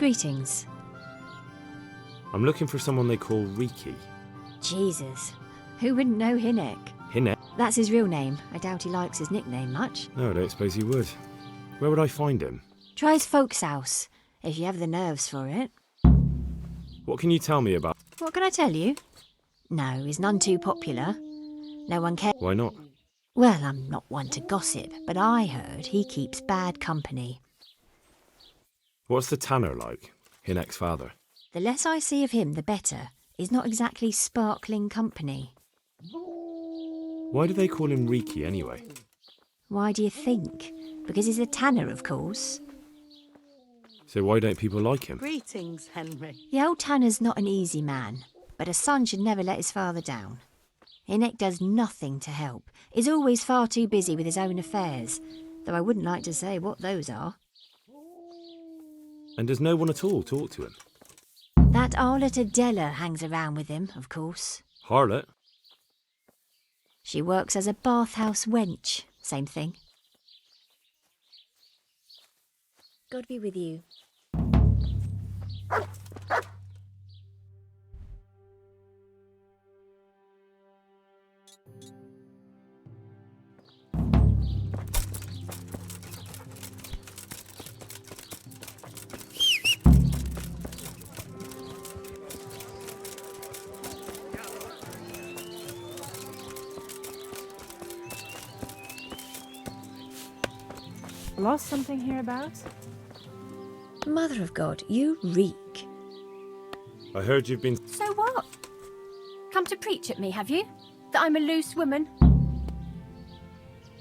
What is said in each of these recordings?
Greetings. I'm looking for someone they call Riki. Jesus. Who wouldn't know Hinek? Hinek? That's his real name. I doubt he likes his nickname much. No, I don't suppose he would. Where would I find him? Try his folks' house, if you have the nerves for it. What can you tell me about... What can I tell you? No, he's none too popular. No one cares. Why not? Well, I'm not one to gossip, but I heard he keeps bad company. What's the tanner like? Hinek's father. The less I see of him, the better. He's not exactly sparkling company. Why do they call him Riki anyway? Why do you think? Because he's a tanner, of course. So why don't people like him? Greetings, Henry. The old tanner's not an easy man, but a son should never let his father down. Hinek does nothing to help. He's always far too busy with his own affairs, though I wouldn't like to say what those are. And does no one at all talk to him? That harlot Adela hangs around with him, of course. Harlot? She works as a bathhouse wench. Same thing. God be with you. Lost something hereabouts? Mother of God, you reek. I heard you've been... So what? Come to preach at me, have you? That I'm a loose woman?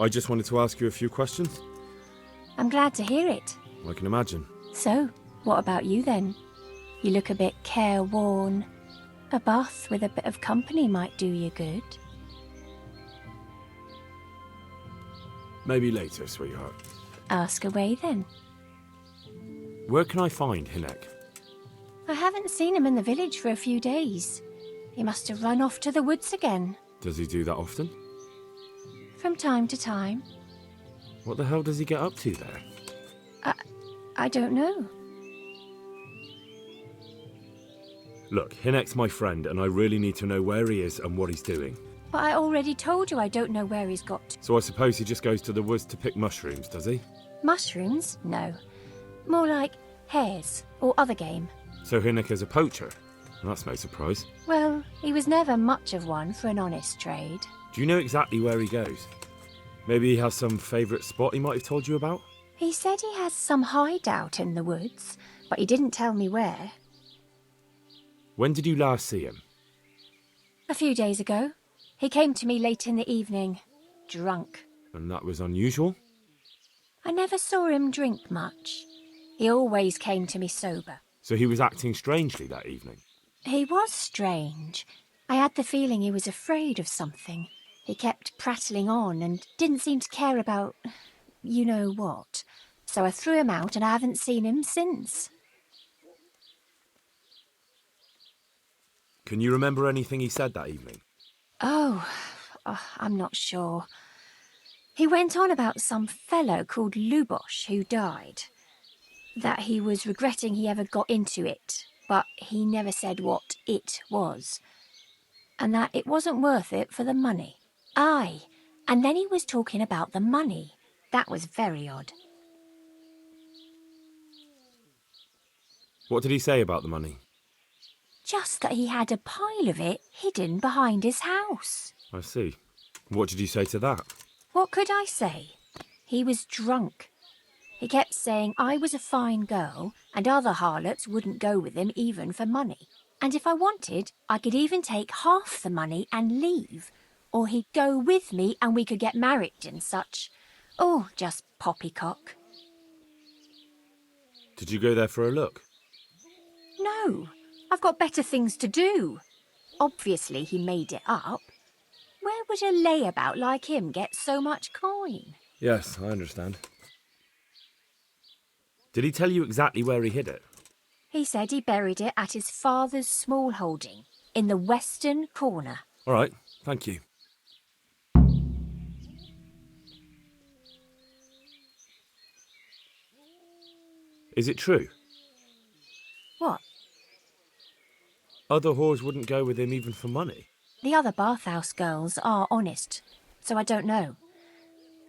I just wanted to ask you a few questions. I'm glad to hear it. I can imagine. So, what about you then? You look a bit careworn. A bath with a bit of company might do you good. Maybe later, sweetheart. Ask away then. Where can I find Hinek? I haven't seen him in the village for a few days. He must have run off to the woods again. Does he do that often? From time to time. What the hell does he get up to there? I don't know. Look, Hinek's my friend, and I really need to know where he is and what he's doing. But I already told you I don't know where he's got to. So I suppose he just goes to the woods to pick mushrooms, does he? Mushrooms? No. More like hares or other game. So Hinek is a poacher? That's no surprise. Well, he was never much of one for an honest trade. Do you know exactly where he goes? Maybe he has some favourite spot he might have told you about? He said he has some hideout in the woods, but he didn't tell me where. When did you last see him? A few days ago. He came to me late in the evening, drunk. And that was unusual? I never saw him drink much. He always came to me sober. So he was acting strangely that evening? He was strange. I had the feeling he was afraid of something. He kept prattling on and didn't seem to care about you know what. So I threw him out and I haven't seen him since. Can you remember anything he said that evening? Oh, I'm not sure. He went on about some fellow called Lubosh who died. That he was regretting he ever got into it, but he never said what it was. And that it wasn't worth it for the money. Aye, and then he was talking about the money. That was very odd. What did he say about the money? Just that he had a pile of it hidden behind his house. I see. What did you say to that? What could I say? He was drunk. He kept saying I was a fine girl and other harlots wouldn't go with him even for money. And if I wanted, I could even take half the money and leave. Or he'd go with me and we could get married and such. Oh, just poppycock. Did you go there for a look? No, I've got better things to do. Obviously he made it up. Where would a layabout like him get so much coin? Yes, I understand. Did he tell you exactly where he hid it? He said he buried it at his father's small holding, in the western corner. All right, thank you. Is it true? Other whores wouldn't go with him even for money. The other bathhouse girls are honest, so I don't know.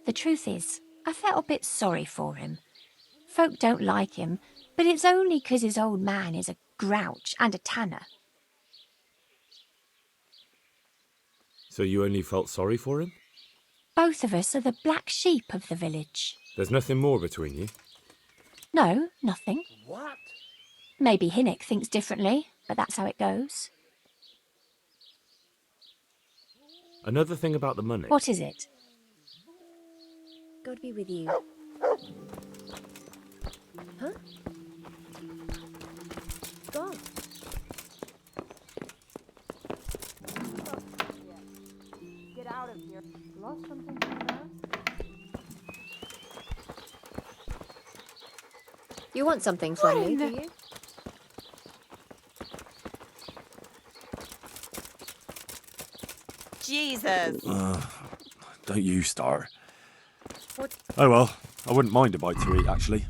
The truth is, I felt a bit sorry for him. Folk don't like him, but it's only 'cause his old man is a grouch and a tanner. So you only felt sorry for him? Both of us are the black sheep of the village. There's nothing more between you? No, nothing. What? Maybe Hinnick thinks differently, but that's how it goes. Another thing about the money. What is it? God be with you. Huh? God. Get out of here. Lost something from the house? You want something from me, do you? Jesus. Don't you start. What? Oh well, I wouldn't mind a bite to eat, actually.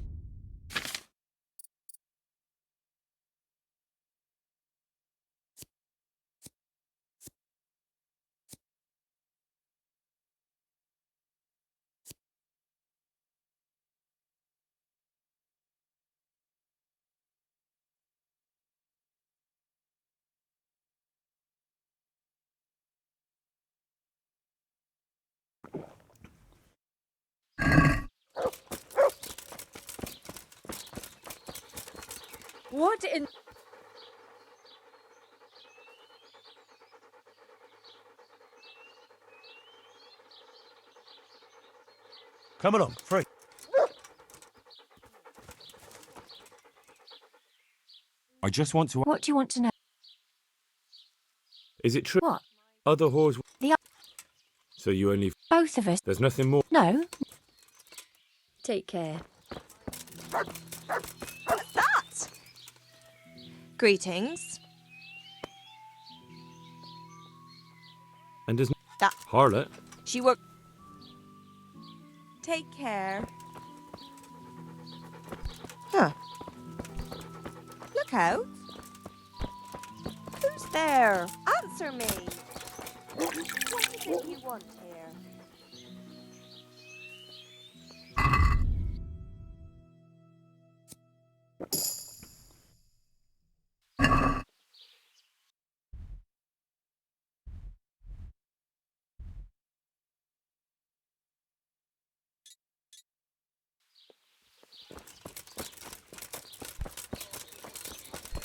What in... Come along, free. I just want to... What do you want to know? Is it true? What? Other whores... The... So you only... Both of us. There's nothing more... No. Take care. What's that? Greetings. And does... That... Harlot? She work... Take care. Huh. Look out. Who's there? Answer me. What is it you want here?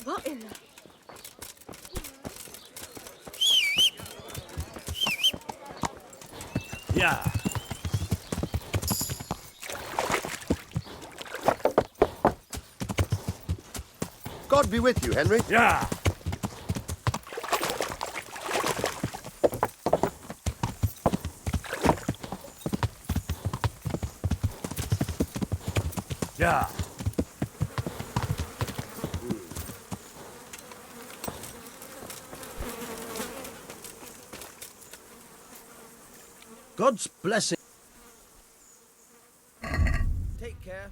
What in the... Yeah. God be with you, Henry. Yeah. Yeah. God's blessing. Take care.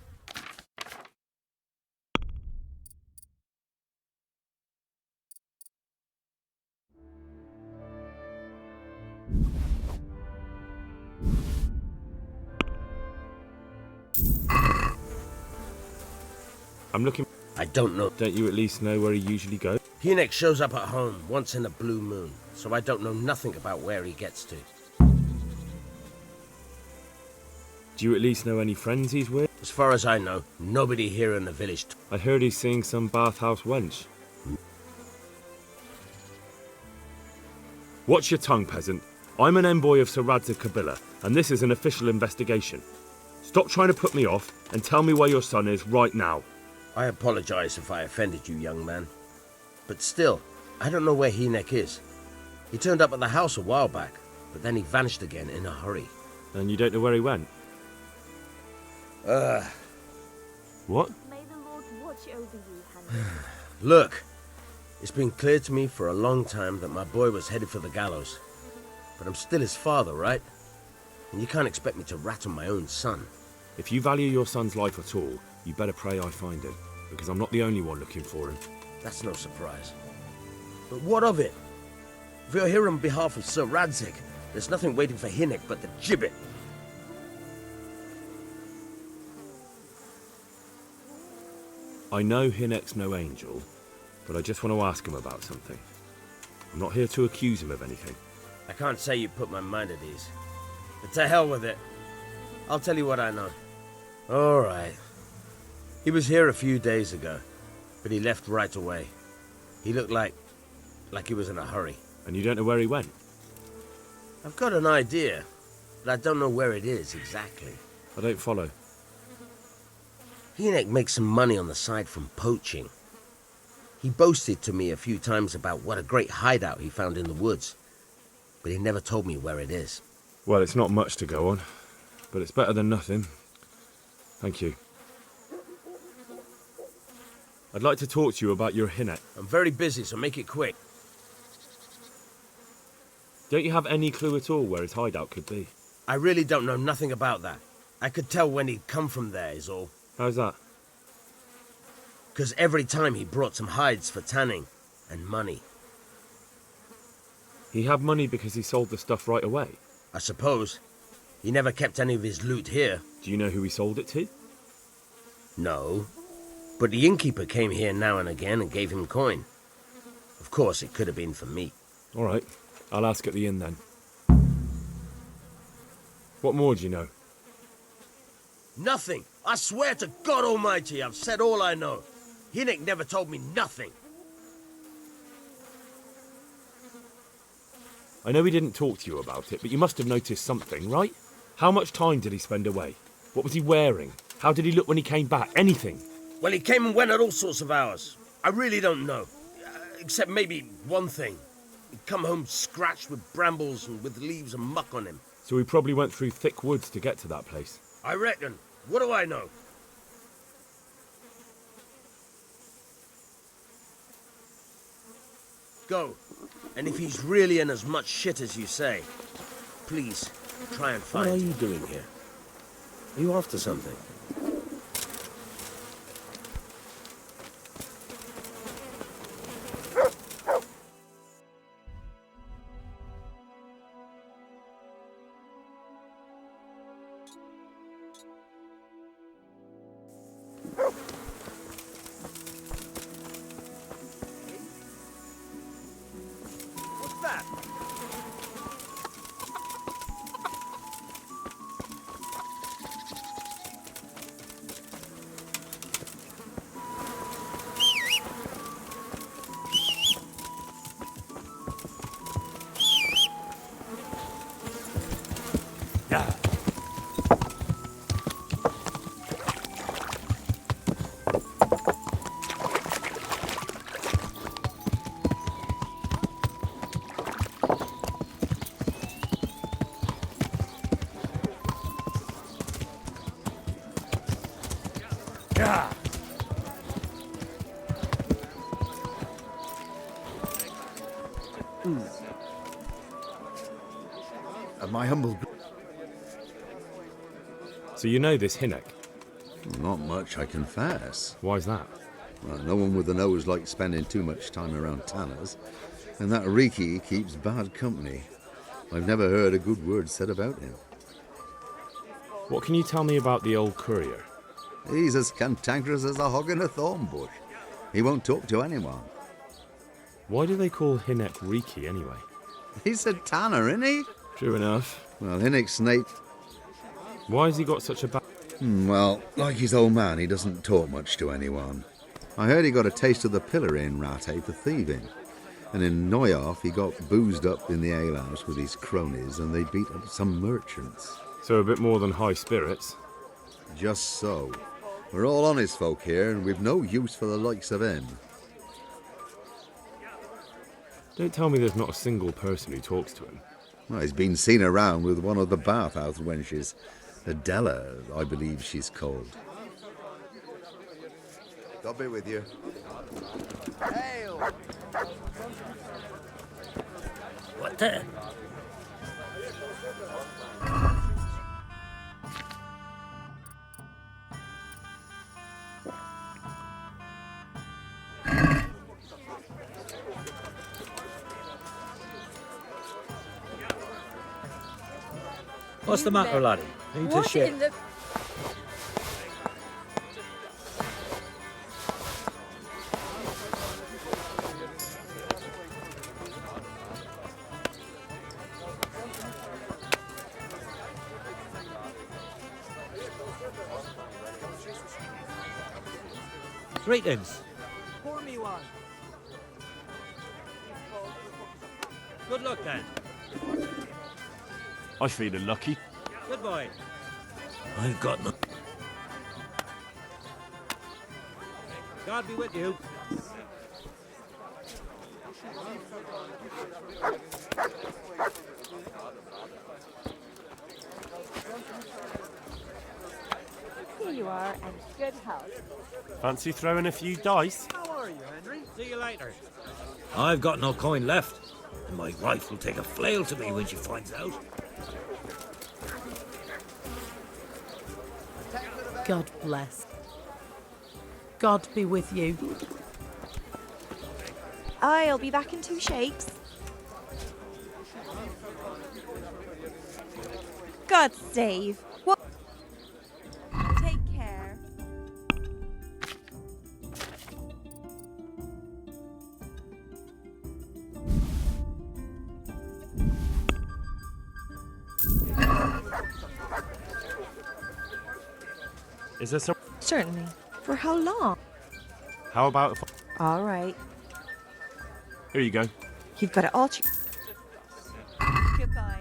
I'm looking... I don't know. Don't you at least know where he usually goes? Hinek shows up at home once in a blue moon, so I don't know nothing about where he gets to. Do you at least know any friends he's with? As far as I know, nobody here in the village. I heard he's seeing some bathhouse wench. Watch your tongue, peasant. I'm an envoy of Sir Radzig Kobyla, and this is an official investigation. Stop trying to put me off, and tell me where your son is right now. I apologize if I offended you, young man. But still, I don't know where Hinek is. He turned up at the house a while back, but then he vanished again in a hurry. And you don't know where he went? What? May the Lord watch over you, Henry. Look, it's been clear to me for a long time that my boy was headed for the gallows. But I'm still his father, right? And you can't expect me to rat on my own son. If you value your son's life at all, you better pray I find him, because I'm not the only one looking for him. That's no surprise. But what of it? If you're here on behalf of Sir Radzig, there's nothing waiting for Hinnick but the gibbet. I know Hinnick's no angel, but I just want to ask him about something. I'm not here to accuse him of anything. I can't say you put my mind at ease. But to hell with it. I'll tell you what I know. All right. He was here a few days ago, but he left right away. He looked like he was in a hurry. And you don't know where he went? I've got an idea, but I don't know where it is exactly. I don't follow. Hinnick makes some money on the side from poaching. He boasted to me a few times about what a great hideout he found in the woods, but he never told me where it is. Well, it's not much to go on, but it's better than nothing. Thank you. I'd like to talk to you about your Hinnick. I'm very busy, so make it quick. Don't you have any clue at all where his hideout could be? I really don't know nothing about that. I could tell when he'd come from there is all. How's that? 'Cause every time he brought some hides for tanning and money. He had money because he sold the stuff right away. I suppose. He never kept any of his loot here. Do you know who he sold it to? No. But the innkeeper came here now and again and gave him coin. Of course, it could have been for me. All right, I'll ask at the inn then. What more do you know? Nothing. I swear to God Almighty, I've said all I know. Hinnick never told me nothing. I know he didn't talk to you about it, but you must have noticed something, right? How much time did he spend away? What was he wearing? How did he look when he came back? Anything? Well, he came and went at all sorts of hours. I really don't know. Except maybe one thing. He'd come home scratched with brambles and with leaves and muck on him. So he probably went through thick woods to get to that place. I reckon. What do I know? Go. And if he's really in as much shit as you say, please, try and find him. What are you doing here? Are you after something? What's that? Yeah. Yeah. My humble... So you know this Hinnick? Not much, I confess. Why's that? Well, no one with a nose likes spending too much time around tanners. And that Riki keeps bad company. I've never heard a good word said about him. What can you tell me about the old courier? He's as cantankerous as a hog in a thorn bush. He won't talk to anyone. Why do they call Hinnick Riki anyway? He's a tanner, isn't he? True enough. Well, Hinnick's Snape... Why has he got such a bad... Well, like his old man, he doesn't talk much to anyone. I heard he got a taste of the pillar in Rattay for thieving. And in Neuhoff, he got boozed up in the alehouse with his cronies and they beat up some merchants. So a bit more than high spirits. Just so. We're all honest folk here and we've no use for the likes of him. Don't tell me there's not a single person who talks to him. Well, he's been seen around with one of the bathhouse wenches. Adela, I believe she's called. God be with you. What the? What's the matter, laddie? Need to What shit. in the... Greetings. Pour me one. Good luck then. I feeling lucky. Good boy. I've got no. God be with you. Here you are, and good health. Fancy throwing a few dice? How are you, Henry? See you later. I've got no coin left, and my wife will take a flail to me when she finds out. God bless. God be with you. I'll be back in 2 shakes. God save. What? Take care. Is there some... Certainly. For how long? How about if... All right. Here you go. You've got it all. Goodbye.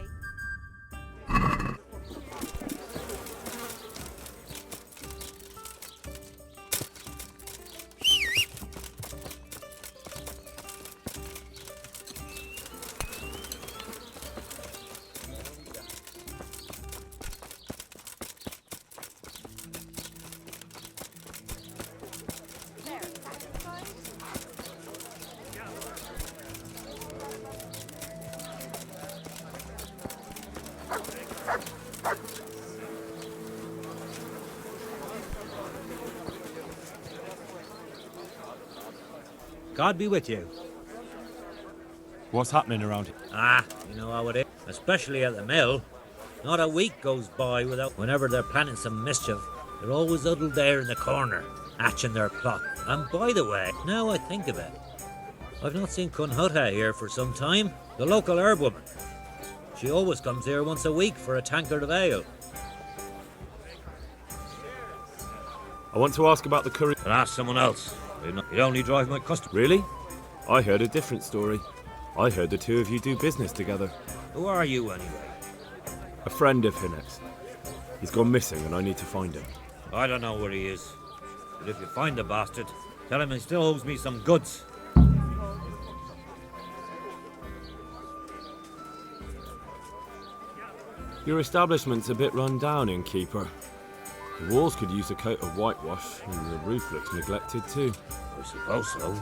God be with you. What's happening around here? Ah, you know how it is. Especially at the mill. Not a week goes by without whenever they're planning some mischief. They're always huddled there in the corner, hatching their plot. And by the way, now I think of it, I've not seen Kunhuta here for some time. The local herb woman. She always comes here once a week for a tankard of ale. I want to ask about the curry... But ask someone else. You'd only drive my customer. Really? I heard a different story. I heard the two of you do business together. Who are you anyway? A friend of Hinek's. He's gone missing and I need to find him. I don't know where he is. But if you find the bastard, tell him he still owes me some goods. Your establishment's a bit run down, innkeeper. The walls could use a coat of whitewash, and the roof looks neglected too. I suppose so.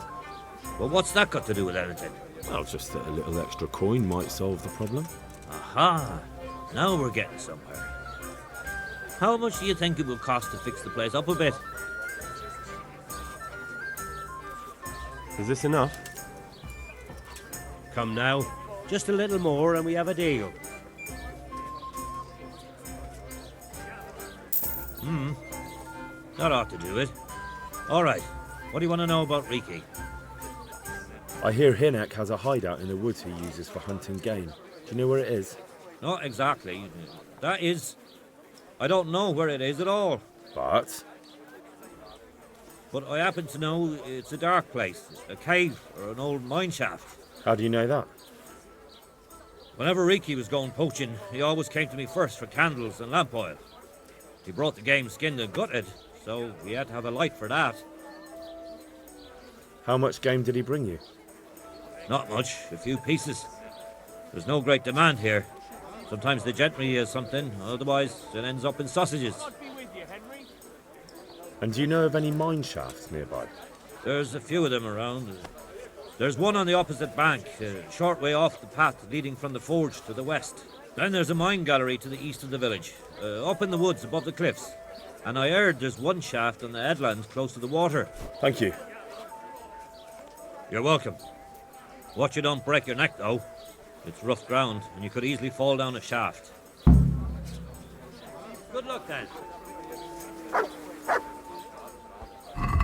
But what's that got to do with anything? Well, just that a little extra coin might solve the problem. Aha! Now we're getting somewhere. How much do you think it will cost to fix the place up a bit? Is this enough? Come now. Just a little more and we have a deal. That ought to do it. All right. What do you want to know about Riki? I hear Hinek has a hideout in the woods he uses for hunting game. Do you know where it is? Not exactly. That is... I don't know where it is at all. But I happen to know it's a dark place. A cave or an old mine shaft. how do you know that? Whenever Riki was going poaching, he always came to me first for candles and lamp oil. He brought the game skinned and gutted, so we had to have a light for that. How much game did he bring you? Not much, a few pieces. There's no great demand here. Sometimes the gentry has something, otherwise it ends up in sausages. And do you know of any mine shafts nearby? There's a few of them around. There's one on the opposite bank, a short way off the path leading from the forge to the west. Then there's a mine gallery to the east of the village, up in the woods above the cliffs. And I heard there's one shaft on the headland close to the water. Thank you. You're welcome. Watch you don't break your neck, though. It's rough ground, and you could easily fall down a shaft. Good luck then.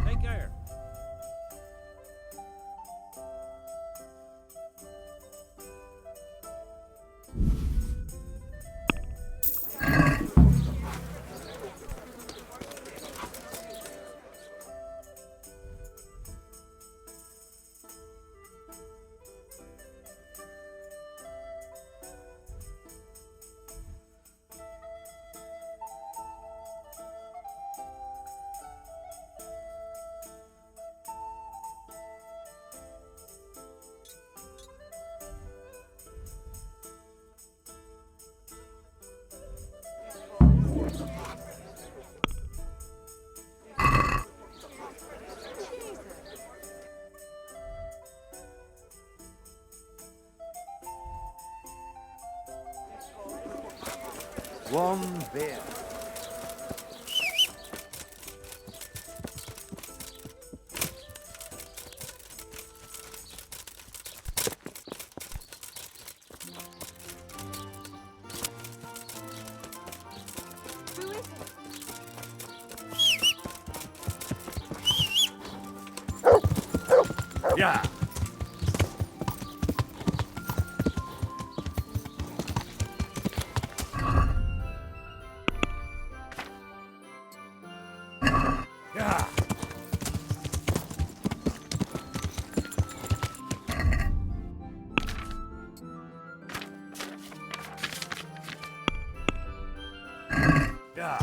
Take care. One bear. Who is it? Yeah. Yeah. Yeah.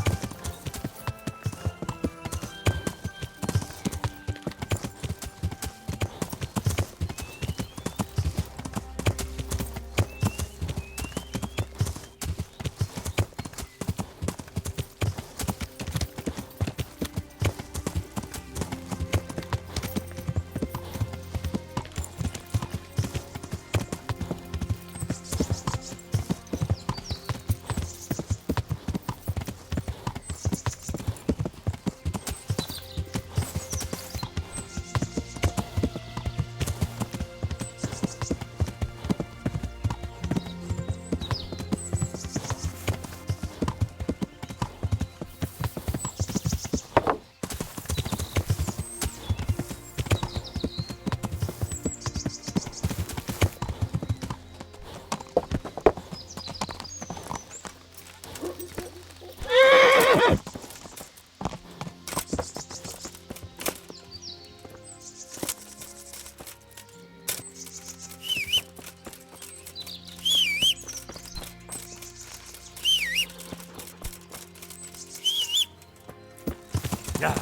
Yeah.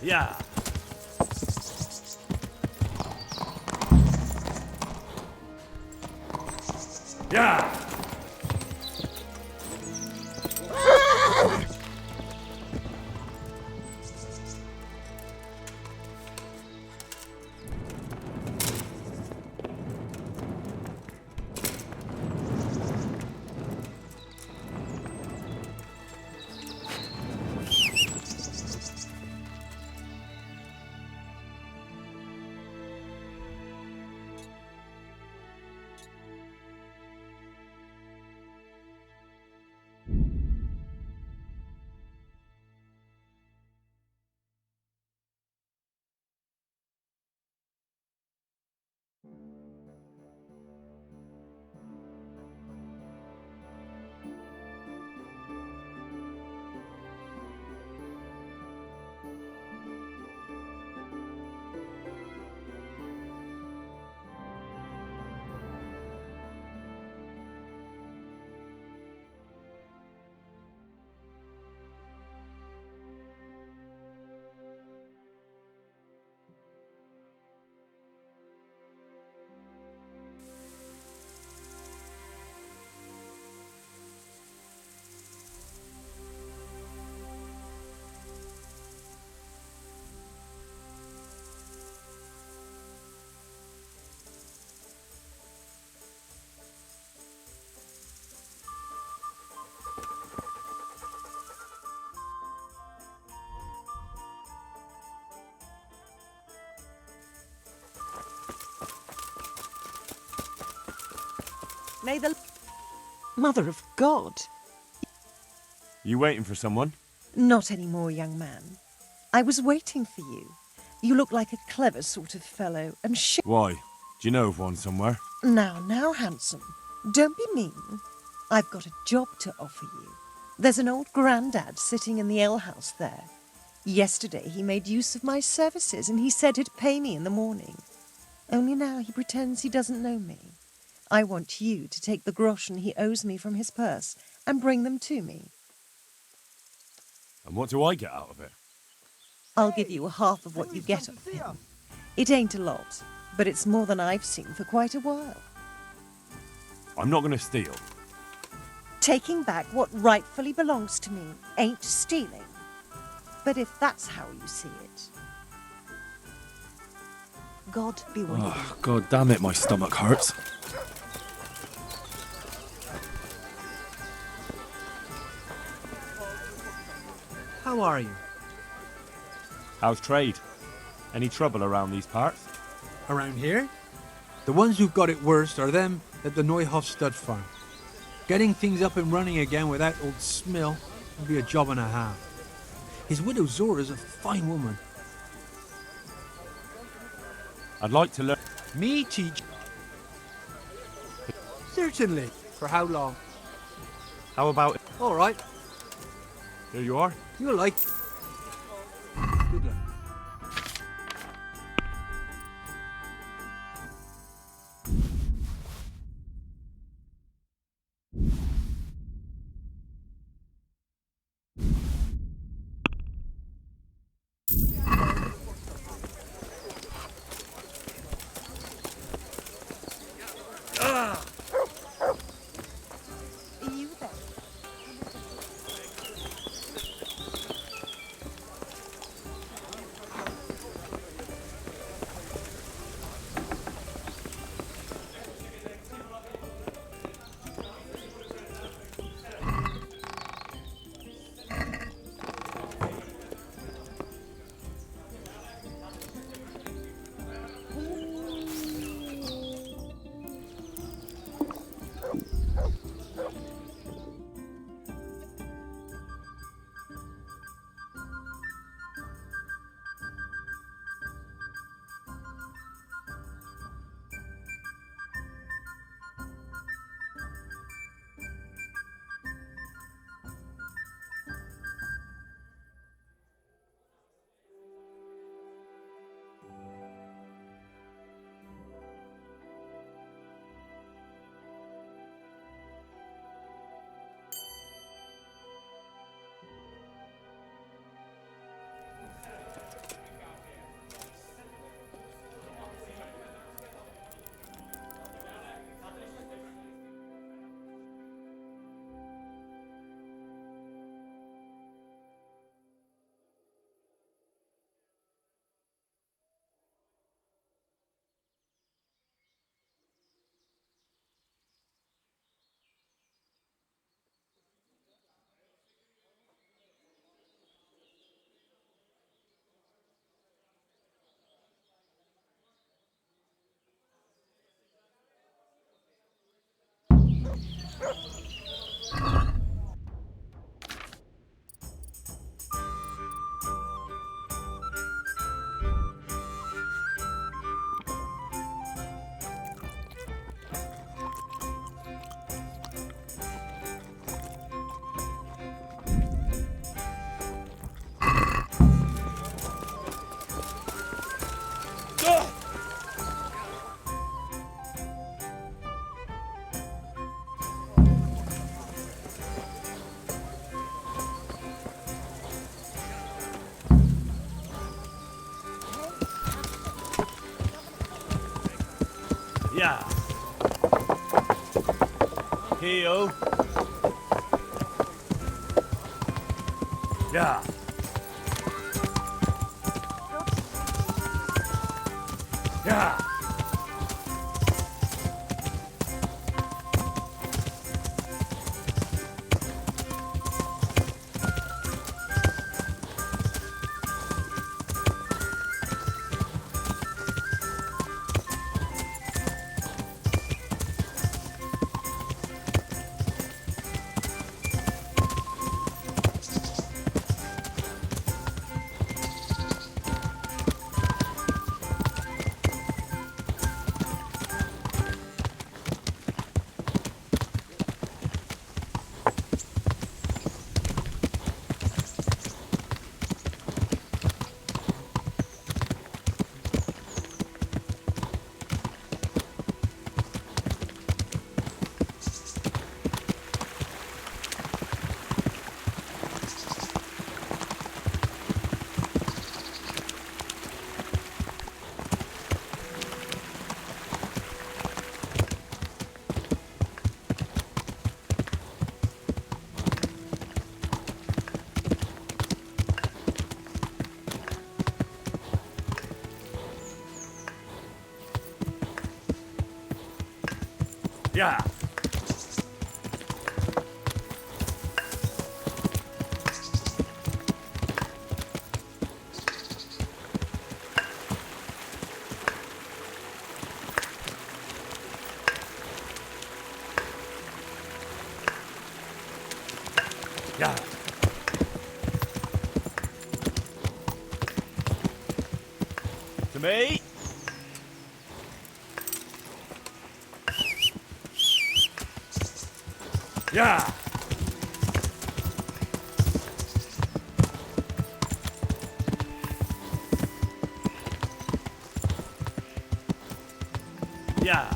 Yeah. Yeah. May the... Mother of God. You waiting for someone? Not anymore, young man. I was waiting for you. You look like a clever sort of fellow, and Why? Do you know of one somewhere? Now, handsome. Don't be mean. I've got a job to offer you. There's an old grandad sitting in the alehouse there. Yesterday he made use of my services and he said he'd pay me in the morning. Only now he pretends he doesn't know me. I want you to take the groschen he owes me from his purse and bring them to me. And what do I get out of it? I'll give you half of what you get of him. It ain't a lot, but it's more than I've seen for quite a while. I'm not going to steal. Taking back what rightfully belongs to me ain't stealing. But if that's how you see it, God be with you. Oh, God damn it, my stomach hurts. How are you? How's trade? Any trouble around these parts? Around here? The ones who've got it worst are them at the Neuhof stud farm. Getting things up and running again without old Smill would be a job and a half. His widow Zora's a fine woman. I'd like to learn. Me teach? Certainly. For how long? How about... All right. Here you are. You'll like... Good luck. Yeah. Heel. Yeah. Yeah. Yeah. Yeah. To me. Yeah. Yeah.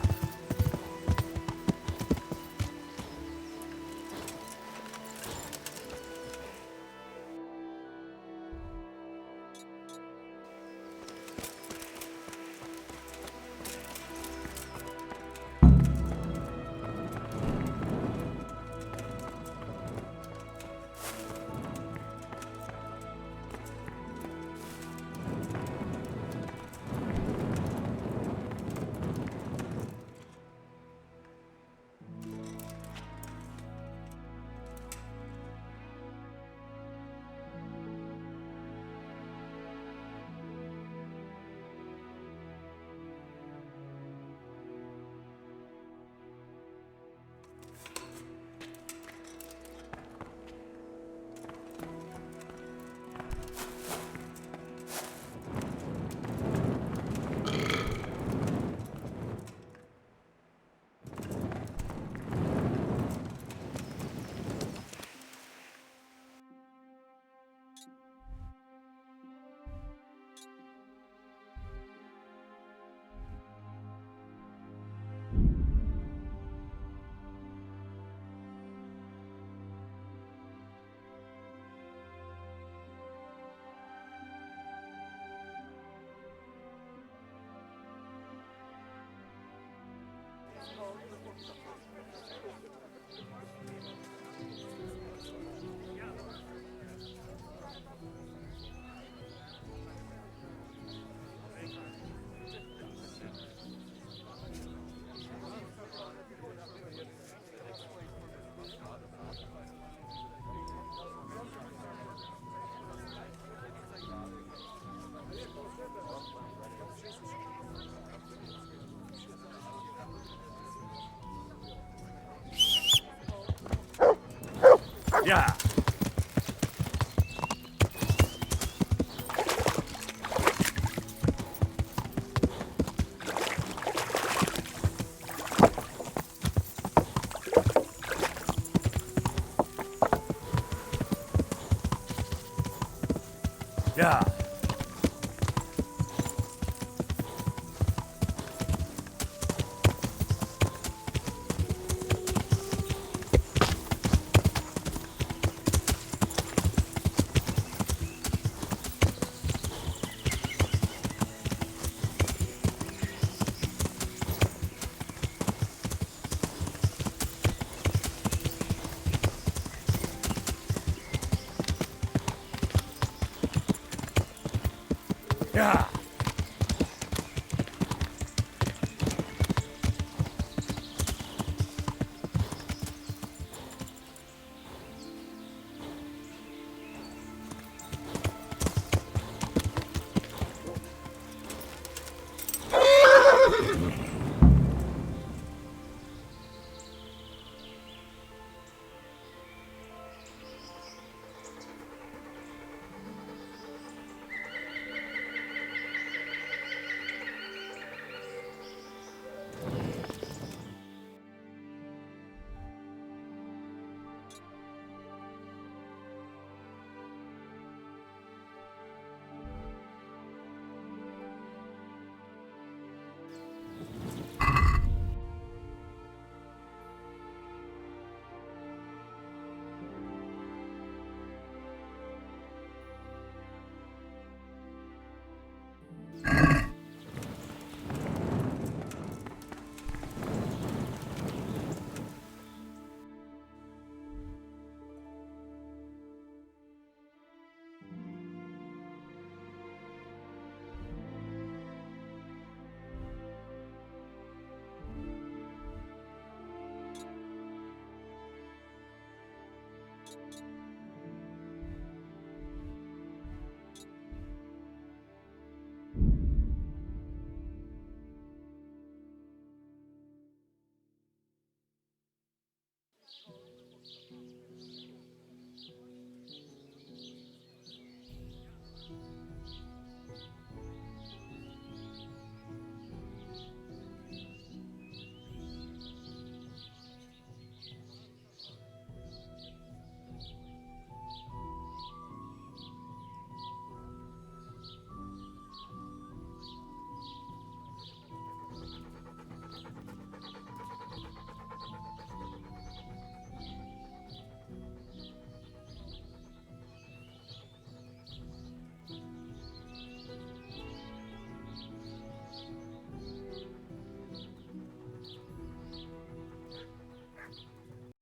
Yeah. Yeah.